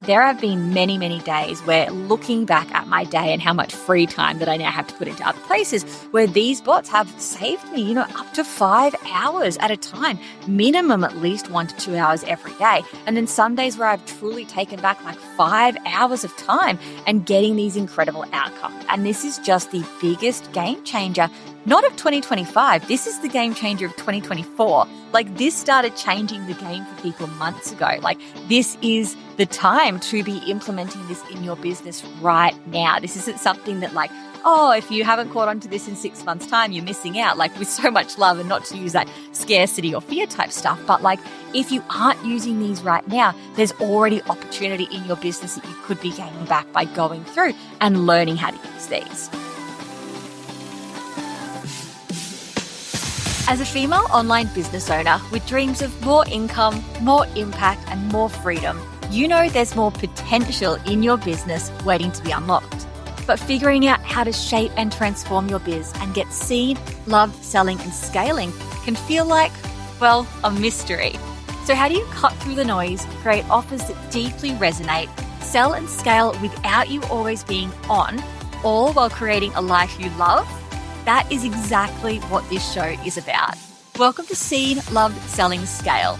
There have been many, many days where looking back at my day and how much free time that I now have to put into other places where these bots have saved me, up to 5 hours at a time, minimum at least 1 to 2 hours every day. And then some days where I've truly taken back like 5 hours of time and getting these incredible outcomes. And this is just the biggest game changer, not of 2025. This is the game changer of 2024. Like, this started changing the game for people months ago. Like, this is the time to be implementing this in your business right now. This isn't something that if you haven't caught on to this in 6 months' time, you're missing out, with so much love, and not to use that scarcity or fear type stuff. But if you aren't using these right now, there's already opportunity in your business that you could be gaining back by going through and learning how to use these. As a female online business owner with dreams of more income, more impact, and more freedom, you know there's more potential in your business waiting to be unlocked. But figuring out how to shape and transform your biz and get seen, loved, selling, and scaling can feel like, a mystery. So how do you cut through the noise, create offers that deeply resonate, sell and scale without you always being on, all while creating a life you love? That is exactly what this show is about. Welcome to Seen, Loved, Selling, Scale.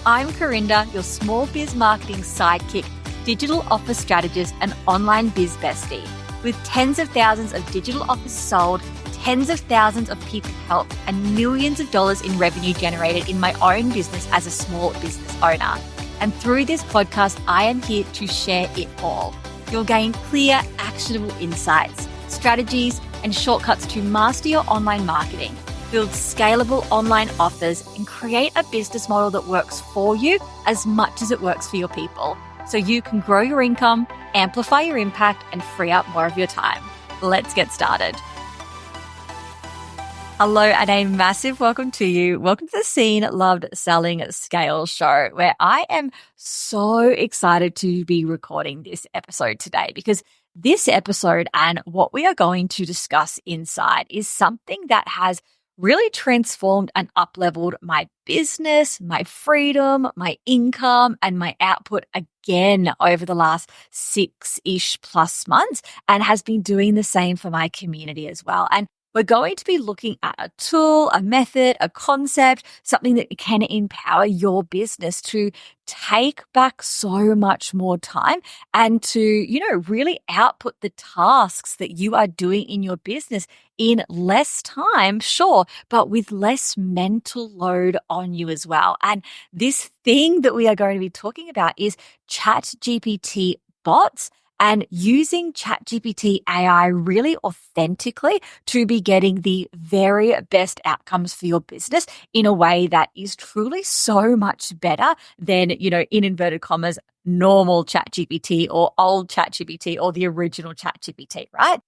I'm Corinda, your small biz marketing sidekick, digital office strategist, and online biz bestie. With tens of thousands of digital offers sold, tens of thousands of people helped, and millions of dollars in revenue generated in my own business as a small business owner. And through this podcast, I am here to share it all. You'll gain clear, actionable insights, strategies, and shortcuts to master your online marketing, build scalable online offers, and create a business model that works for you as much as it works for your people, so you can grow your income, amplify your impact, and free up more of your time. Let's get started. Hello, and a massive welcome to you. Welcome to the Seen, Loved, Selling, Scale show, where I am so excited to be recording this episode today, because this episode and what we are going to discuss inside is something that has really transformed and upleveled my business, my freedom, my income, and my output again over the last 6-ish plus months, and has been doing the same for my community as well. And we're going to be looking at a tool, a method, a concept, something that can empower your business to take back so much more time and to, really output the tasks that you are doing in your business in less time, sure, but with less mental load on you as well. And this thing that we are going to be talking about is ChatGPT bots, and using ChatGPT AI really authentically to be getting the very best outcomes for your business in a way that is truly so much better than, in inverted commas, normal ChatGPT or old ChatGPT or the original ChatGPT, right?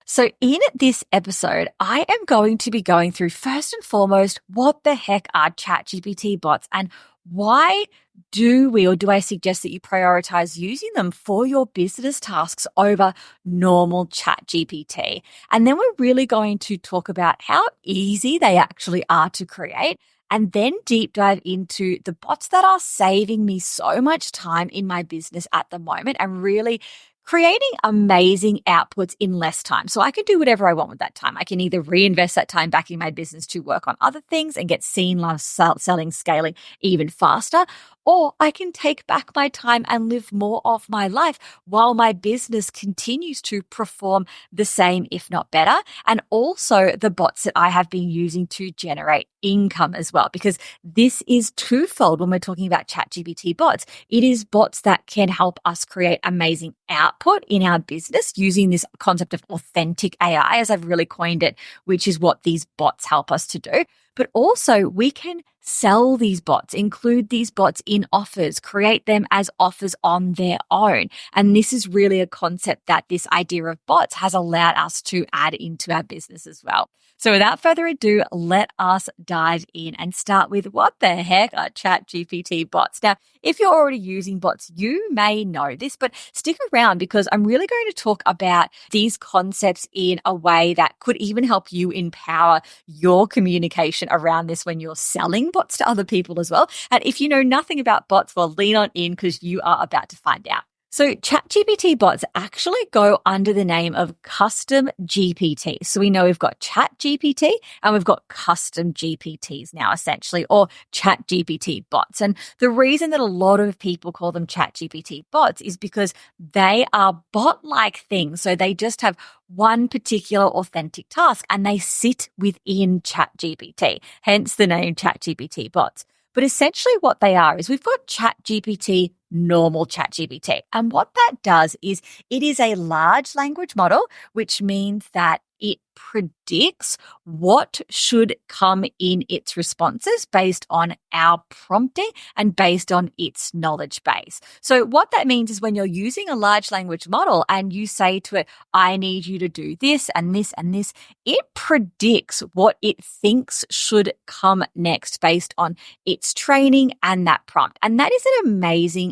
So in this episode, I am going to be going through, first and foremost, what the heck are ChatGPT bots, and why do I suggest that you prioritize using them for your business tasks over normal ChatGPT? And then we're really going to talk about how easy they actually are to create, and then deep dive into the bots that are saving me so much time in my business at the moment and really creating amazing outputs in less time. So I can do whatever I want with that time. I can either reinvest that time back in my business to work on other things and get seen, love, selling, scaling even faster, or I can take back my time and live more of my life while my business continues to perform the same, if not better. And also the bots that I have been using to generate income as well, because this is twofold when we're talking about ChatGPT bots. It is bots that can help us create amazing output in our business using this concept of authentic AI, as I've really coined it, which is what these bots help us to do. But also we can sell these bots, include these bots in offers, create them as offers on their own. And this is really a concept that this idea of bots has allowed us to add into our business as well. So without further ado, let us dive in and start with what the heck are ChatGPT bots. Now, if you're already using bots, you may know this, but stick around because I'm really going to talk about these concepts in a way that could even help you empower your communication around this when you're selling bots bots to other people as well. And if you know nothing about bots, well, lean on in because you are about to find out. So ChatGPT bots actually go under the name of custom GPT. So we know we've got ChatGPT and we've got custom GPTs now essentially, or ChatGPT bots. And the reason that a lot of people call them ChatGPT bots is because they are bot-like things. So they just have one particular authentic task and they sit within ChatGPT, hence the name ChatGPT bots. But essentially what they are is we've got ChatGPT, normal ChatGPT. And what that does is it is a large language model, which means that it predicts what should come in its responses based on our prompting and based on its knowledge base. So what that means is when you're using a large language model and you say to it, I need you to do this and this and this, it predicts what it thinks should come next based on its training and that prompt. And that is an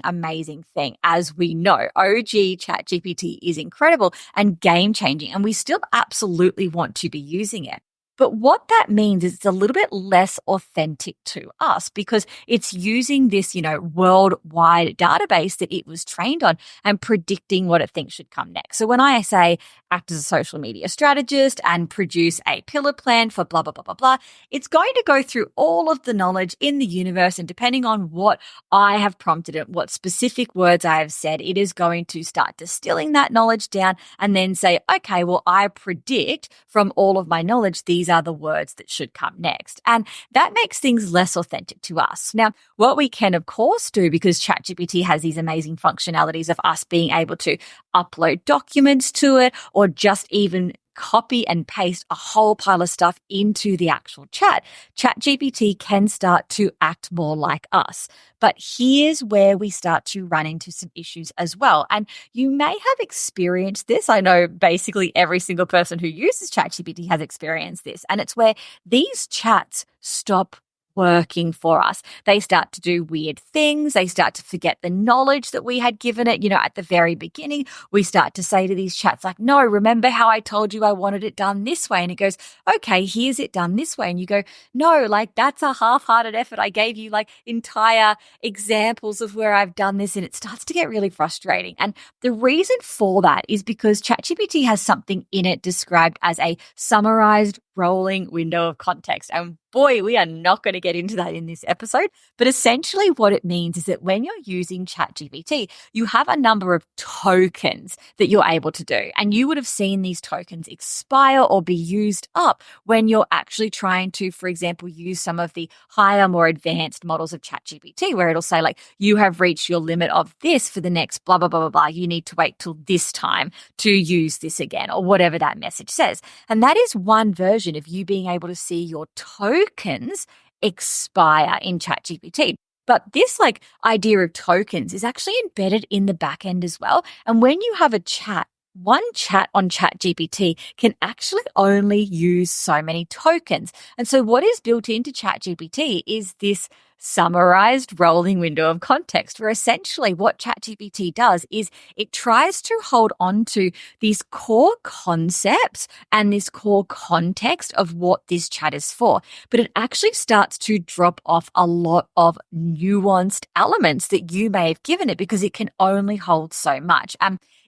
amazing thing. As we know, OG ChatGPT is incredible and game-changing, and we still absolutely want to be using it. But what that means is it's a little bit less authentic to us because it's using this, worldwide database that it was trained on and predicting what it thinks should come next. So when I say act as a social media strategist and produce a pillar plan for blah, blah, blah, blah, blah, it's going to go through all of the knowledge in the universe, and depending on what I have prompted it, what specific words I have said, it is going to start distilling that knowledge down and then say, okay, well, I predict from all of my knowledge, these are the words that should come next. And that makes things less authentic to us. Now, what we can, of course, do, because ChatGPT has these amazing functionalities of us being able to upload documents to it or just even copy and paste a whole pile of stuff into the actual chat, ChatGPT can start to act more like us. But here's where we start to run into some issues as well. And you may have experienced this. I know basically every single person who uses ChatGPT has experienced this. And it's where these chats stop working for us. They start to do weird things. They start to forget the knowledge that we had given it. At the very beginning, we start to say to these chats like, no, remember how I told you I wanted it done this way? And it goes, okay, here's it done this way. And you go, no, that's a half-hearted effort. I gave you entire examples of where I've done this. And it starts to get really frustrating. And the reason for that is because ChatGPT has something in it described as a summarized rolling window of context. And boy, we are not going to get into that in this episode. But essentially what it means is that when you're using ChatGPT, you have a number of tokens that you're able to do. And you would have seen these tokens expire or be used up when you're actually trying to, for example, use some of the higher, more advanced models of ChatGPT, where it'll say you have reached your limit of this for the next blah, blah, blah, blah, blah. You need to wait till this time to use this again, or whatever that message says. And that is one version of you being able to see your tokens expire in ChatGPT. But this idea of tokens is actually embedded in the back end as well. And when you have a chat, one chat on ChatGPT can actually only use so many tokens. And so what is built into ChatGPT is this summarized rolling window of context, where essentially what ChatGPT does is it tries to hold on to these core concepts and this core context of what this chat is for. But it actually starts to drop off a lot of nuanced elements that you may have given it because it can only hold so much.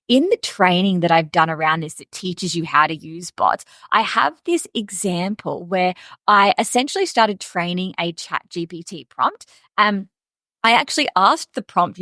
In the training that I've done around this that teaches you how to use bots, I have this example where I essentially started training a ChatGPT prompt. I actually asked the prompt,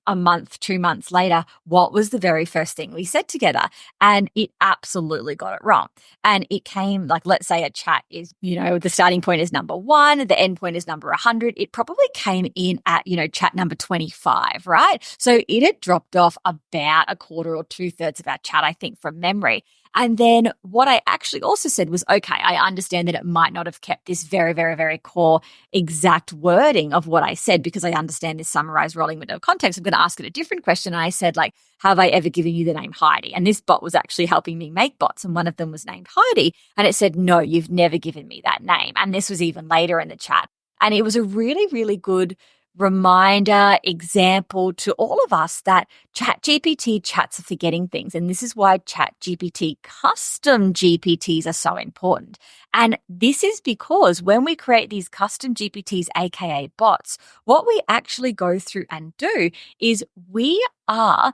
a month, 2 months later, what was the very first thing we said together? And it absolutely got it wrong. And it came let's say a chat is, the starting point is number 1, the end point is number 100. It probably came in at, chat number 25, right? So it had dropped off about a quarter or 2/3 of our chat, I think, from memory. And then what I actually also said was, okay, I understand that it might not have kept this very, very, very core exact wording of what I said because I understand this summarized rolling window of context. I'm going to ask it a different question. And I said, have I ever given you the name Heidi? And this bot was actually helping me make bots. And one of them was named Heidi. And it said, no, you've never given me that name. And this was even later in the chat. And it was a really, really good reminder, example to all of us that ChatGPT chats are forgetting things. And this is why ChatGPT custom GPTs are so important. And this is because when we create these custom GPTs, aka bots, what we actually go through and do is we are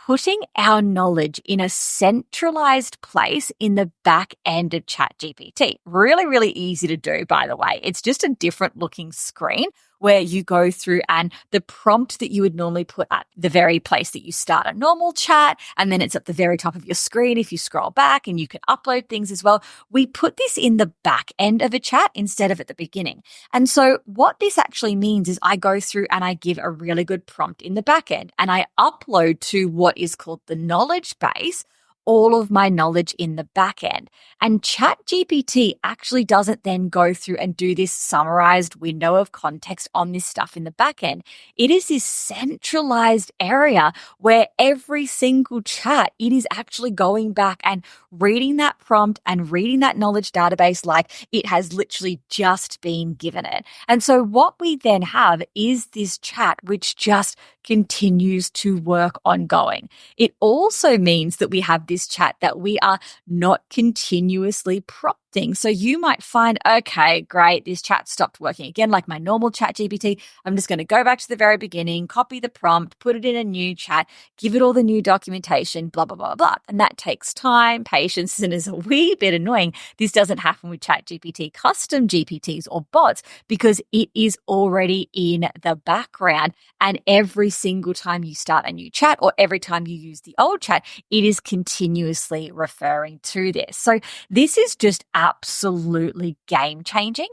putting our knowledge in a centralized place in the back end of ChatGPT. Really, really easy to do, by the way. It's just a different looking screen where you go through and the prompt that you would normally put at the very place that you start a normal chat, and then it's at the very top of your screen if you scroll back, and you can upload things as well. We put this in the back end of a chat instead of at the beginning. And so what this actually means is I go through and I give a really good prompt in the back end, and I upload to what is called the knowledge base all of my knowledge in the back end. And ChatGPT actually doesn't then go through and do this summarized window of context on this stuff in the back end. It is this centralized area where every single chat, it is actually going back and reading that prompt and reading that knowledge database like it has literally just been given it. And so what we then have is this chat which just continues to work ongoing. It also means that we have this chat that we are not continuously prompting. So you might find, okay, great, this chat stopped working again, like my normal chat GPT. I'm just going to go back to the very beginning, copy the prompt, put it in a new chat, give it all the new documentation, blah, blah, blah, blah. And that takes time, patience, and is a wee bit annoying. This doesn't happen with chat GPT custom GPTs or bots because it is already in the background. And every single time you start a new chat or every time you use the old chat, it is continuously referring to this. So this is just absolutely game changing.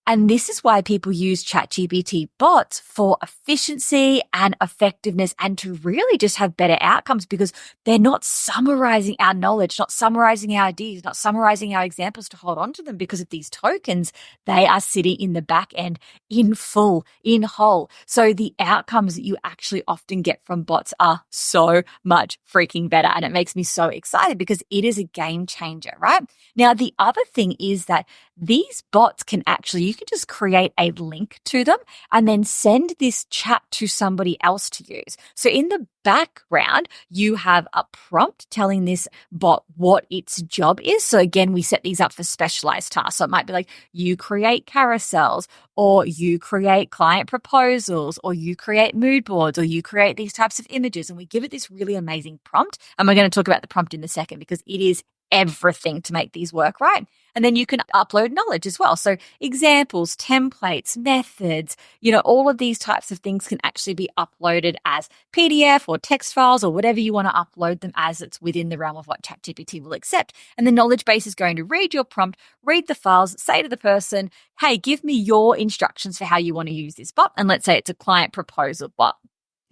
And this is why people use ChatGPT bots for efficiency and effectiveness and to really just have better outcomes because they're not summarizing our knowledge, not summarizing our ideas, not summarizing our examples to hold on to them because of these tokens. They are sitting in the back end in full, in whole. So the outcomes that you actually often get from bots are so much freaking better. And it makes me so excited because it is a game changer, right? Now, the other thing is that these bots can actually, you can just create a link to them and then send this chat to somebody else to use. So in the background, you have a prompt telling this bot what its job is. So again, we set these up for specialized tasks. So it might be like you create carousels or you create client proposals or you create mood boards or you create these types of images. And we give it this really amazing prompt. And we're going to talk about the prompt in a second because it is everything to make these work right. And then you can upload knowledge as well. So examples, templates, methods, all of these types of things can actually be uploaded as PDF or text files or whatever you want to upload them as. It's within the realm of what ChatGPT will accept. And the knowledge base is going to read your prompt, read the files, say to the person, hey, give me your instructions for how you want to use this bot. And let's say it's a client proposal bot.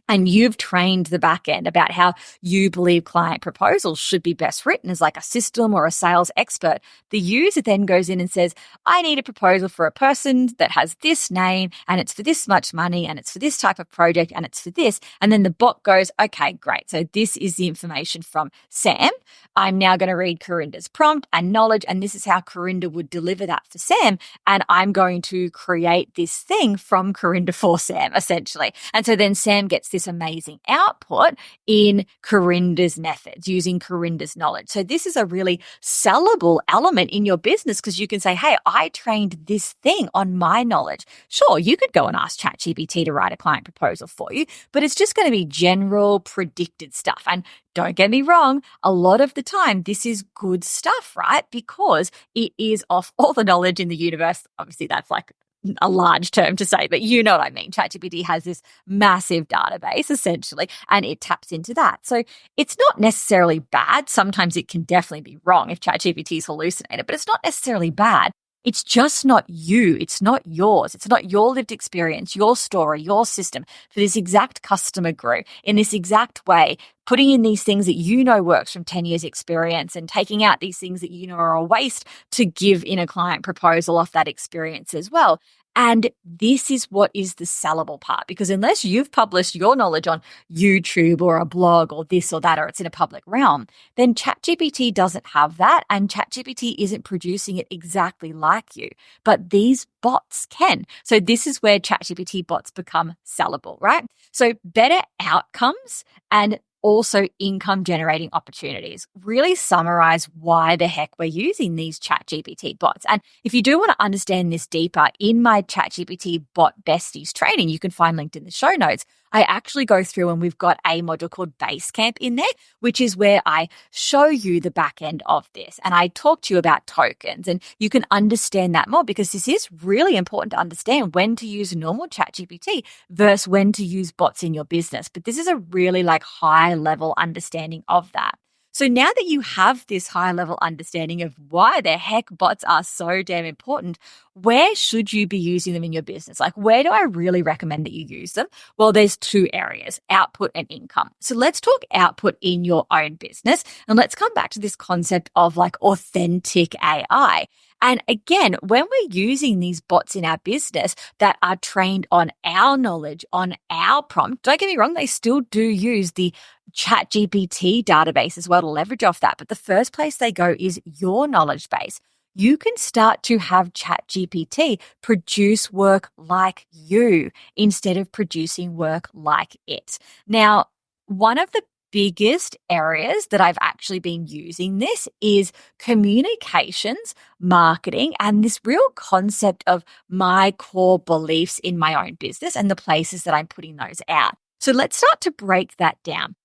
And you've trained the back end about how you believe client proposals should be best written as like a system or a sales expert. The user then goes in and says, I need a proposal for a person that has this name and it's for this much money and it's for this type of project and it's for this. And then the bot goes, okay, great. So this is the information from Sam. I'm now going to read Corinda's prompt and knowledge, and this is how Corinda would deliver that for Sam. And I'm going to create this thing from Corinda for Sam, essentially. And so then Sam gets this amazing output in Corinda's methods using Corinda's knowledge. So this is a really sellable element in your business because you can say, hey, I trained this thing on my knowledge. Sure, you could go and ask ChatGPT to write a client proposal for you, but it's just going to be general predicted stuff. And don't get me wrong, a lot of the time, this is good stuff, right? Because it is off all the knowledge in the universe. Obviously, that's like a large term to say, but you know what I mean. ChatGPT has this massive database essentially, and it taps into that. So it's not necessarily bad. Sometimes it can definitely be wrong if ChatGPT is hallucinated, but it's not necessarily bad. It's just not you. It's not yours. It's not your lived experience, your story, your system for this exact customer group in this exact way, putting in these things that you know works from 10 years experience and taking out these things that you know are a waste to give in a client proposal off that experience as well. And this is what is the sellable part, because unless you've published your knowledge on YouTube or a blog or this or that, or it's in a public realm, then ChatGPT doesn't have that, and ChatGPT isn't producing it exactly like you. But these bots can. So this is where ChatGPT bots become sellable, right? So better outcomes and also income generating opportunities. Really summarize why the heck we're using these ChatGPT bots. And if you do want to understand this deeper, in my ChatGPT bot besties training, you can find linked in the show notes, I actually go through and we've got a module called Basecamp in there, which is where I show you the back end of this. And I talk to you about tokens, and you can understand that more, because this is really important to understand when to use normal ChatGPT versus when to use bots in your business. But this is a really high level understanding of that. So now that you have this high level understanding of why the heck bots are so damn important, where should you be using them in your business? Where do I really recommend that you use them? Well, there's two areas, output and income. So let's talk output in your own business. And let's come back to this concept of authentic AI. And again, when we're using these bots in our business that are trained on our knowledge, on our prompt, don't get me wrong, they still do use the ChatGPT database as well to leverage off that. But the first place they go is your knowledge base. You can start to have ChatGPT produce work like you instead of producing work like it. Now, one of the biggest areas that I've actually been using this is communications, marketing, and this real concept of my core beliefs in my own business and the places that I'm putting those out. So let's start to break that down.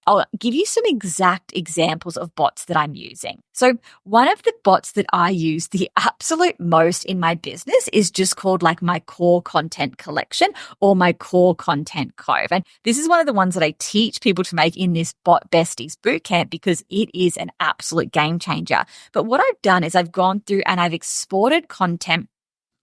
I'll give you some exact examples of bots that I'm using. So one of the bots that I use the absolute most in my business is just called my core content collection or my core content cove. And this is one of the ones that I teach people to make in this bot besties bootcamp, because it is an absolute game changer. But what I've done is I've gone through and I've exported content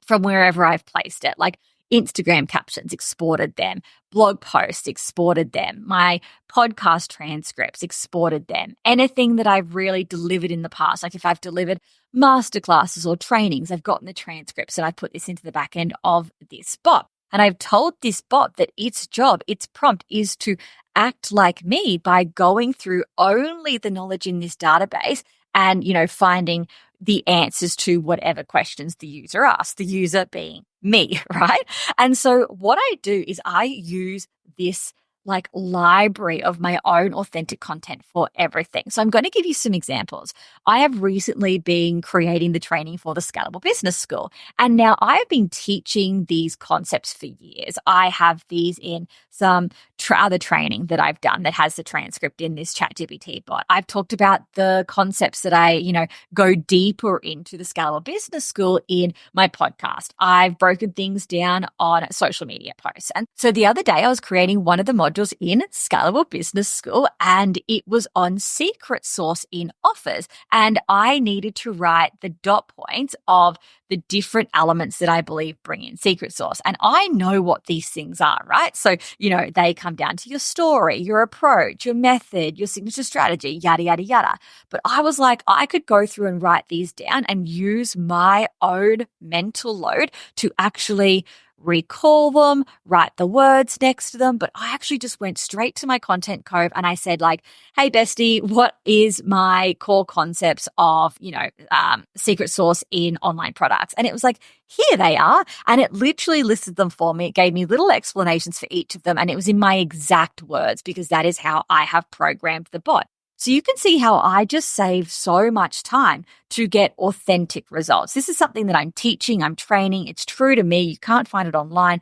from wherever I've placed it, like Instagram captions, exported them, blog posts, exported them, my podcast transcripts, exported them, anything that I've really delivered in the past. If I've delivered masterclasses or trainings, I've gotten the transcripts and I've put this into the back end of this bot. And I've told this bot that its job, its prompt is to act like me by going through only the knowledge in this database and, finding the answers to whatever questions the user asks, the user being me, right? And so what I do is I use this library of my own authentic content for everything. So I'm going to give you some examples. I have recently been creating the training for the Scalable Business School. And now I've been teaching these concepts for years. I have these in some other training that I've done that has the transcript in this ChatGPT bot. I've talked about the concepts that I, go deeper into the Scalable Business School in my podcast. I've broken things down on social media posts. And so the other day I was creating one of the modules in Scalable Business School, and it was on secret sauce in offers. And I needed to write the dot points of the different elements that I believe bring in secret sauce. And I know what these things are, right? So, they come down to your story, your approach, your method, your signature strategy, yada, yada, yada. But I was I could go through and write these down and use my own mental load to actually recall them, write the words next to them. But I actually just went straight to my content cove and I said hey bestie, what is my core concepts of, secret sauce in online products? And it was here they are. And it literally listed them for me. It gave me little explanations for each of them. And it was in my exact words, because that is how I have programmed the bot. So you can see how I just saved so much time to get authentic results. This is something that I'm teaching, I'm training. It's true to me. You can't find it online,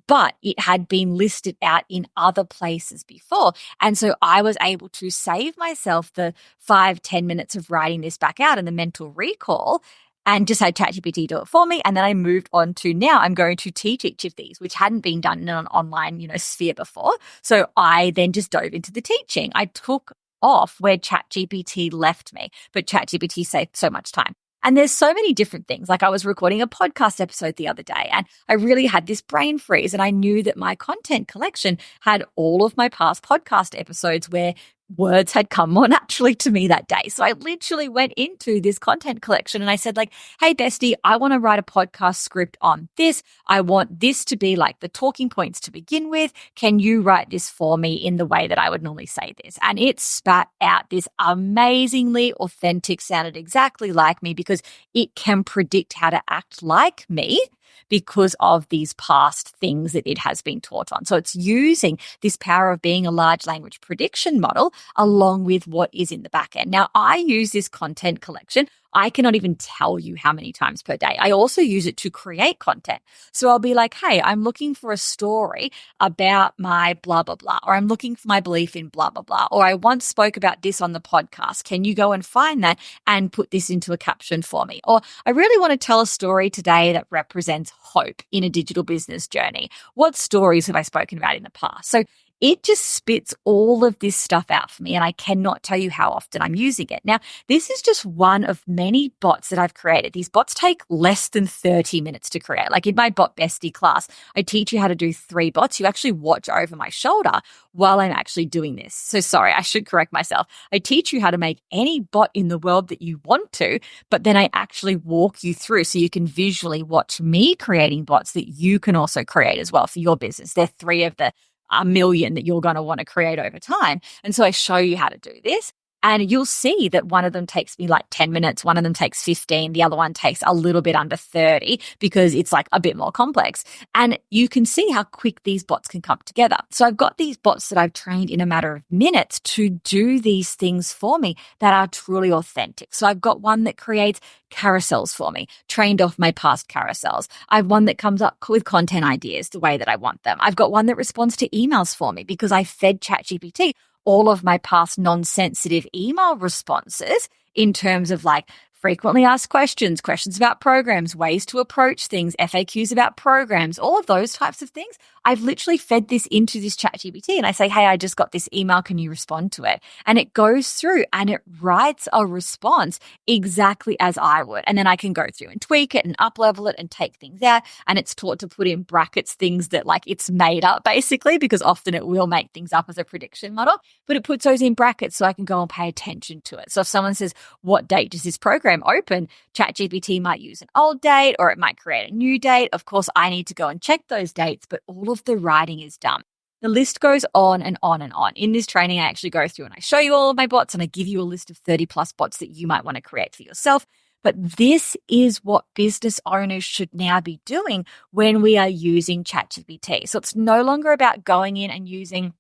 but it had been listed out in other places before. And so I was able to save myself the 5-10 minutes of writing this back out and the mental recall, and just had ChatGPT do it for me. And then I moved on to now I'm going to teach each of these, which hadn't been done in an online, sphere before. So I then just dove into the teaching. I took off where ChatGPT left me, but ChatGPT saved so much time. And there's so many different things. I was recording a podcast episode the other day and I really had this brain freeze, and I knew that my content collection had all of my past podcast episodes where words had come more naturally to me that day. So I literally went into this content collection and I said like, hey, bestie, I want to write a podcast script on this. I want this to be like the talking points to begin with. Can you write this for me in the way that I would normally say this? And it spat out this amazingly authentic, sounded exactly like me because it can predict how to act like me because of these past things that it has been taught on. So it's using this power of being a large language prediction model along with what is in the back end. Now, I use this content collection. I cannot even tell you how many times per day. I also use it to create content. So I'll be like, hey, I'm looking for a story about my blah, blah, blah, or I'm looking for my belief in blah, blah, blah, or I once spoke about this on the podcast. Can you go and find that and put this into a caption for me? Or I really want to tell a story today that represents hope in a digital business journey. What stories have I spoken about in the past? So it just spits all of this stuff out for me, and I cannot tell you how often I'm using it. Now, this is just one of many bots that I've created. These bots take less than 30 minutes to create. Like in my Bot Bestie class, I teach you how to do 3 bots. You actually watch over my shoulder while I'm actually doing this. So sorry, I should correct myself. I teach you how to make any bot in the world that you want to, but then I actually walk you through so you can visually watch me creating bots that you can also create as well for your business. They're 3 of the a million that you're going to want to create over time. And so I show you how to do this. And you'll see that one of them takes me like 10 minutes, one of them takes 15, the other one takes a little bit under 30 because it's like a bit more complex. And you can see how quick these bots can come together. So I've got these bots that I've trained in a matter of minutes to do these things for me that are truly authentic. So I've got one that creates carousels for me, trained off my past carousels. I have one that comes up with content ideas the way that I want them. I've got one that responds to emails for me because I fed ChatGPT all of my past non-sensitive email responses in terms of like frequently asked questions, questions about programs, ways to approach things, FAQs about programs, all of those types of things. I've literally fed this into this ChatGPT and I say, hey, I just got this email. Can you respond to it? And it goes through and it writes a response exactly as I would. And then I can go through and tweak it and uplevel it and take things out. And it's taught to put in brackets things that like it's made up basically, because often it will make things up as a prediction model, but it puts those in brackets so I can go and pay attention to it. So if someone says, what date does this program open? ChatGPT might use an old date or it might create a new date. Of course, I need to go and check those dates, but all of the writing is done. The list goes on and on and on. In this training, I actually go through and I show you all of my bots and I give you a list of 30 plus bots that you might want to create for yourself. But this is what business owners should now be doing when we are using ChatGPT. So it's no longer about going in and using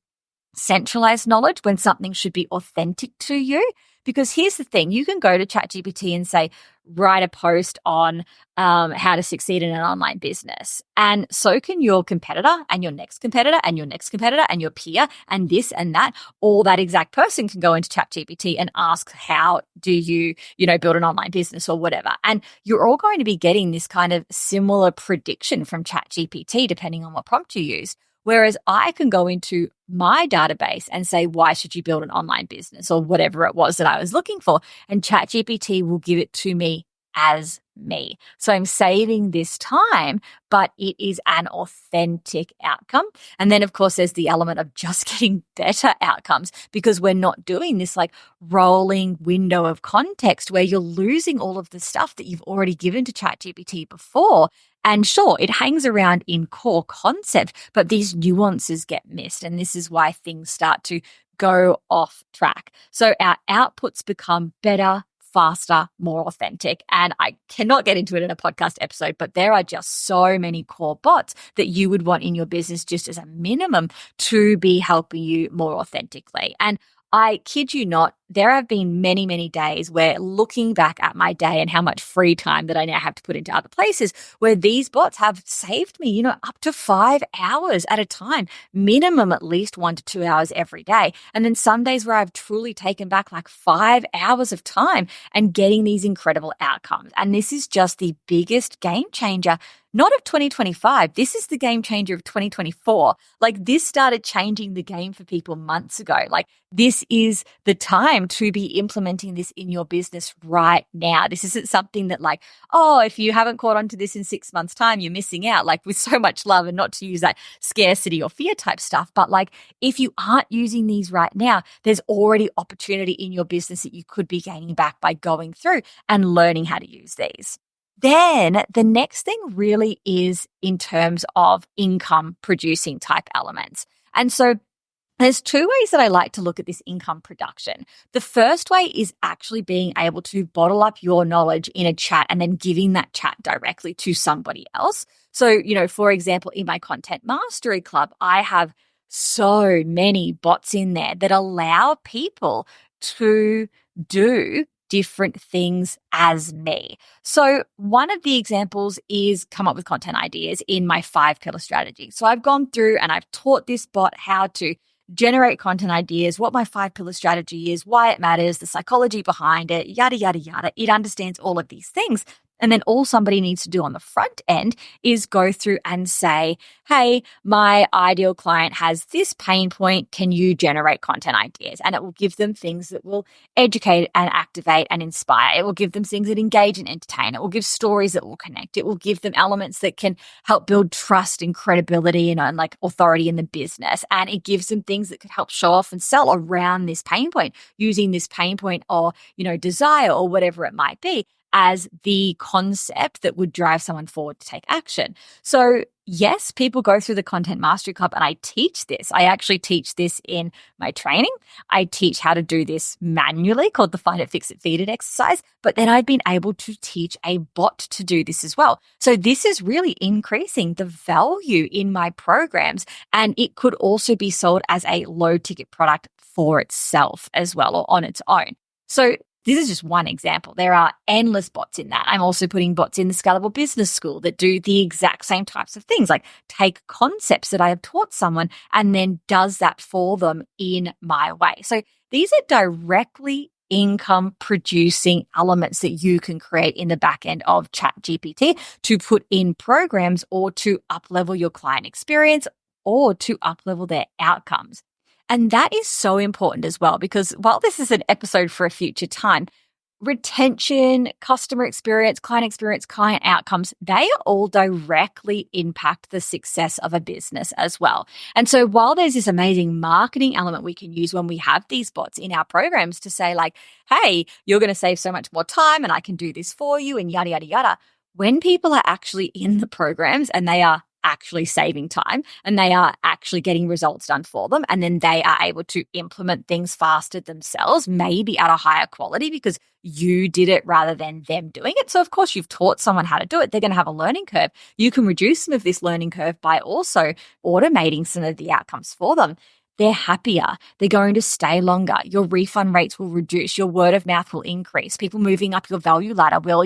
centralized knowledge when something should be authentic to you. Because here's the thing, you can go to ChatGPT and say, write a post on how to succeed in an online business. And so can your competitor and your next competitor and your next competitor and your peer and this and that. All that exact person can go into ChatGPT and ask, how do you build an online business or whatever. And you're all going to be getting this kind of similar prediction from ChatGPT depending on what prompt you use. Whereas I can go into my database and say, why should you build an online business or whatever it was that I was looking for? And ChatGPT will give it to me as me. So I'm saving this time, but it is an authentic outcome. And then, of course, there's the element of just getting better outcomes because we're not doing this like rolling window of context where you're losing all of the stuff that you've already given to ChatGPT before. And sure, it hangs around in core concept, but these nuances get missed. And this is why things start to go off track. So our outputs become better, faster, more authentic. And I cannot get into it in a podcast episode, but there are just so many core bots that you would want in your business just as a minimum to be helping you more authentically. And I kid you not, there have been many, many days where looking back at my day and how much free time that I now have to put into other places where these bots have saved me, up to 5 hours at a time, minimum at least 1 to 2 hours every day. And then some days where I've truly taken back like 5 hours of time and getting these incredible outcomes. And this is just the biggest game changer, not of 2025. This is the game changer of 2024. Like, this started changing the game for people months ago. Like, this is the time to be implementing this in your business right now. This isn't something that like, oh, if you haven't caught on to this in 6 months' time, you're missing out, like with so much love, and not to use that scarcity or fear type stuff. But like, if you aren't using these right now, there's already opportunity in your business that you could be gaining back by going through and learning how to use these. Then the next thing really is in terms of income producing type elements. And so there's two ways that I like to look at this income production. The first way is actually being able to bottle up your knowledge in a chat and then giving that chat directly to somebody else. So, for example, in my Content Mastery Club, I have so many bots in there that allow people to do different things as me. So one of the examples is come up with content ideas in my 5-pillar strategy. So I've gone through and I've taught this bot how to generate content ideas, what my 5-pillar strategy is, why it matters, the psychology behind it, yada, yada, yada. It understands all of these things. And then all somebody needs to do on the front end is go through and say, hey, my ideal client has this pain point. Can you generate content ideas? And it will give them things that will educate and activate and inspire. It will give them things that engage and entertain. It will give stories that will connect. It will give them elements that can help build trust and credibility and like authority in the business. And it gives them things that could help show off and sell around this pain point, using this pain point or, desire or whatever it might be as the concept that would drive someone forward to take action. So yes, people go through the Content Mastery Club and I teach this. I actually teach this in my training. I teach how to do this manually called the Find It, Fix It, Feed It exercise. But then I've been able to teach a bot to do this as well. So this is really increasing the value in my programs. And it could also be sold as a low ticket product for itself as well, or on its own. So this is just one example. There are endless bots in that. I'm also putting bots in the Scalable Business School that do the exact same types of things, like take concepts that I have taught someone and then does that for them in my way. So these are directly income producing elements that you can create in the back end of ChatGPT to put in programs or to uplevel your client experience or to uplevel their outcomes. And that is so important as well, because while this is an episode for a future time, retention, customer experience, client outcomes, they all directly impact the success of a business as well. And so while there's this amazing marketing element we can use when we have these bots in our programs to say like, hey, you're going to save so much more time and I can do this for you and yada, yada, yada. When people are actually in the programs and they are actually saving time and they are actually getting results done for them, and then they are able to implement things faster themselves, maybe at a higher quality because you did it rather than them doing it. So of course you've taught someone how to do it. They're going to have a learning curve. You can reduce some of this learning curve by also automating some of the outcomes for them. They're happier. They're going to stay longer. Your refund rates will reduce. Your word of mouth will increase. People moving up your value ladder will,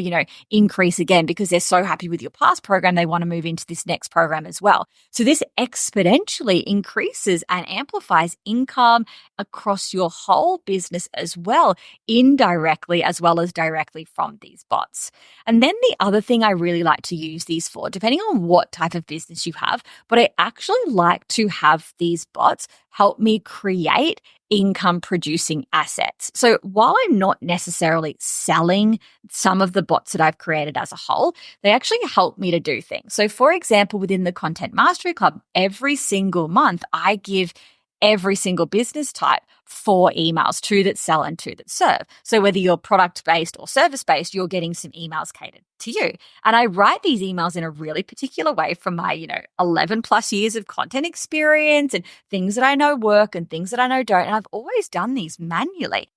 increase again because they're so happy with your past program. They want to move into this next program as well. So this exponentially increases and amplifies income across your whole business as well, indirectly as well as directly from these bots. And then the other thing I really like to use these for, depending on what type of business you have, but I actually like to have these bots help me create income producing assets. So while I'm not necessarily selling some of the bots that I've created as a whole, they actually help me to do things. So for example, within the Content Mastery Club, every single month, I give every single business type 4 emails, 2 that sell and 2 that serve. So whether you're product-based or service-based, you're getting some emails catered to you. And I write these emails in a really particular way from my, 11 plus years of content experience and things that I know work and things that I know don't. And I've always done these manually.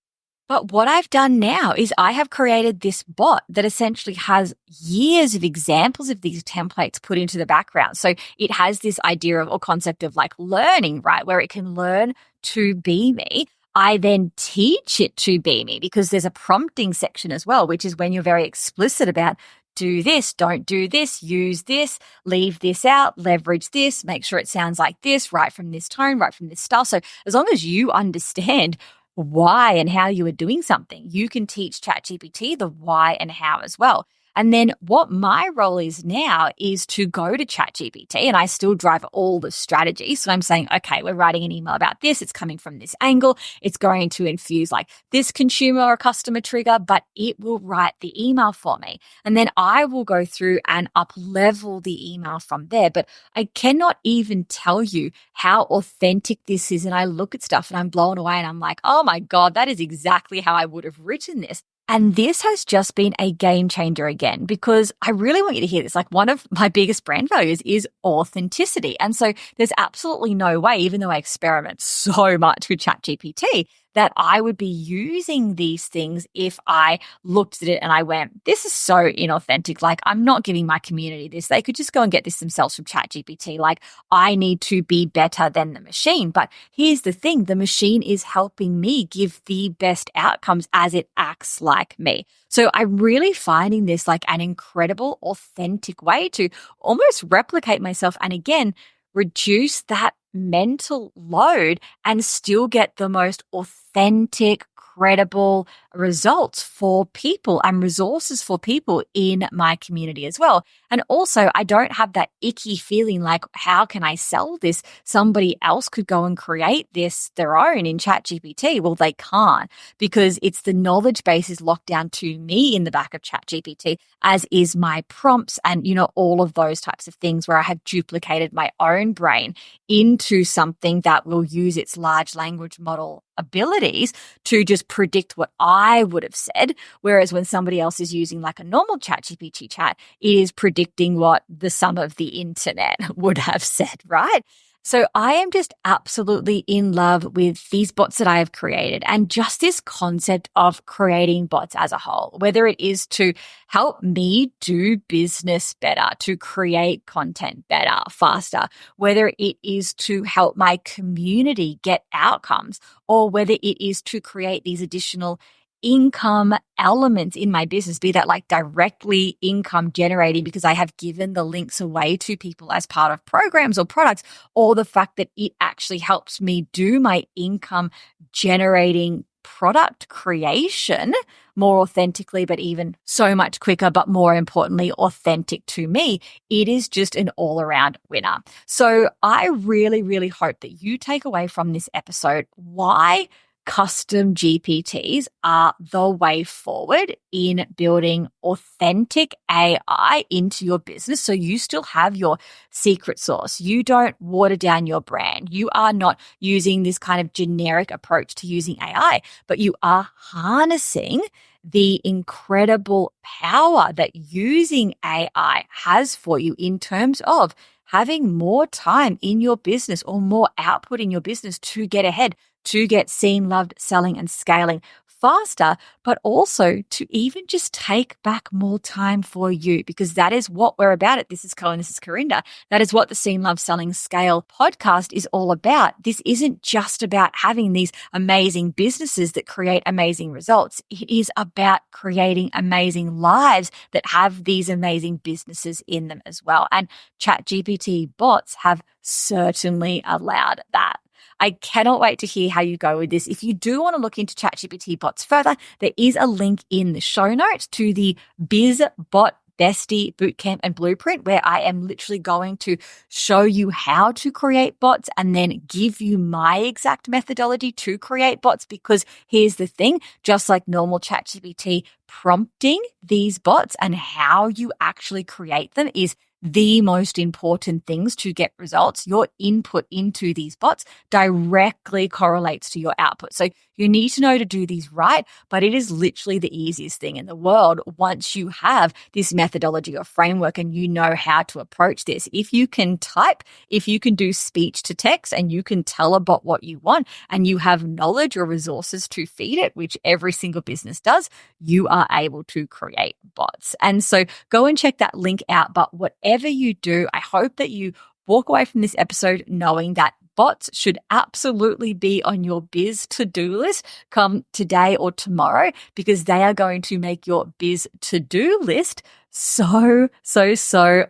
But what I've done now is I have created this bot that essentially has years of examples of these templates put into the background. So it has this idea of or concept of like learning, right? Where it can learn to be me. I then teach it to be me because there's a prompting section as well, which is when you're very explicit about do this, don't do this, use this, leave this out, leverage this, make sure it sounds like this, write from this tone, write from this style. So as long as you understand why and how you are doing something, you can teach ChatGPT the why and how as well. And then what my role is now is to go to ChatGPT, and I still drive all the strategy. So I'm saying, okay, we're writing an email about this. It's coming from this angle. It's going to infuse like this consumer or customer trigger, but it will write the email for me. And then I will go through and up-level the email from there. But I cannot even tell you how authentic this is. And I look at stuff and I'm blown away and I'm like, oh my God, that is exactly how I would have written this. And this has just been a game changer again, because I really want you to hear this. Like, one of my biggest brand values is authenticity. And so there's absolutely no way, even though I experiment so much with ChatGPT, that I would be using these things if I looked at it and I went, this is so inauthentic. Like, I'm not giving my community this. They could just go and get this themselves from ChatGPT. Like, I need to be better than the machine. But here's the thing. The machine is helping me give the best outcomes as it acts like me. So I'm really finding this like an incredible, authentic way to almost replicate myself. And again, reduce that mental load and still get the most authentic, credible results for people and resources for people in my community as well. And also, I don't have that icky feeling like, how can I sell this? Somebody else could go and create this their own in ChatGPT. Well, they can't, because it's the knowledge base is locked down to me in the back of ChatGPT, as is my prompts and, all of those types of things where I have duplicated my own brain into something that will use its large language model abilities to just predict what I would have said. Whereas when somebody else is using like a normal ChatGPT chat, it is predicting what the sum of the internet would have said, right? So I am just absolutely in love with these bots that I have created, and just this concept of creating bots as a whole, whether it is to help me do business better, to create content better, faster, whether it is to help my community get outcomes, or whether it is to create these additional income elements in my business, be that like directly income generating because I have given the links away to people as part of programs or products, or the fact that it actually helps me do my income generating product creation more authentically, but even so much quicker, but more importantly, authentic to me. It is just an all around winner. So I really, really hope that you take away from this episode why custom GPTs are the way forward in building authentic AI into your business. So you still have your secret sauce. You don't water down your brand. You are not using this kind of generic approach to using AI, but you are harnessing the incredible power that using AI has for you in terms of having more time in your business or more output in your business to get ahead, to get seen, loved, selling, and scaling faster, but also to even just take back more time for you, because that is what we're about it. This is Co and this is Corinda. That is what the Seen, Love, Selling, Scale podcast is all about. This isn't just about having these amazing businesses that create amazing results. It is about creating amazing lives that have these amazing businesses in them as well. And ChatGPT bots have certainly allowed that. I cannot wait to hear how you go with this. If you do want to look into ChatGPT bots further, there is a link in the show notes to the BizBot Bestie Bootcamp and Blueprint, where I am literally going to show you how to create bots and then give you my exact methodology to create bots. Because here's the thing, just like normal ChatGPT, prompting these bots and how you actually create them is the most important things to get results. Your input into these bots directly correlates to your output. So you need to know to do these right, but it is literally the easiest thing in the world once you have this methodology or framework and you know how to approach this. If you can type, if you can do speech to text, and you can tell a bot what you want, and you have knowledge or resources to feed it, which every single business does, you are able to create bots. And so go and check that link out. But whatever you do, I hope that you walk away from this episode knowing that bots should absolutely be on your biz to-do list come today or tomorrow, because they are going to make your biz to-do list so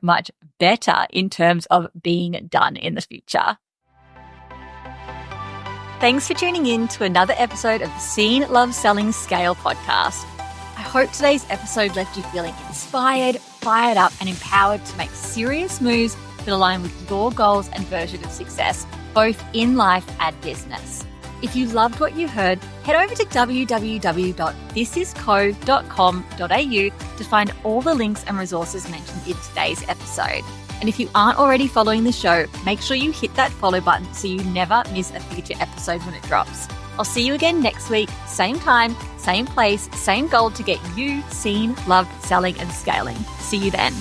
much better in terms of being done in the future. Thanks for tuning in to another episode of the Seen, Love, Selling, Scale podcast. I hope today's episode left you feeling inspired, fired up, and empowered to make serious moves that align with your goals and version of success, both in life and business. If you loved what you heard, head over to www.thisisco.com.au to find all the links and resources mentioned in today's episode. And if you aren't already following the show, make sure you hit that follow button so you never miss a future episode when it drops. I'll see you again next week, same time, same place, same goal to get you seen, loved, selling, and scaling. See you then.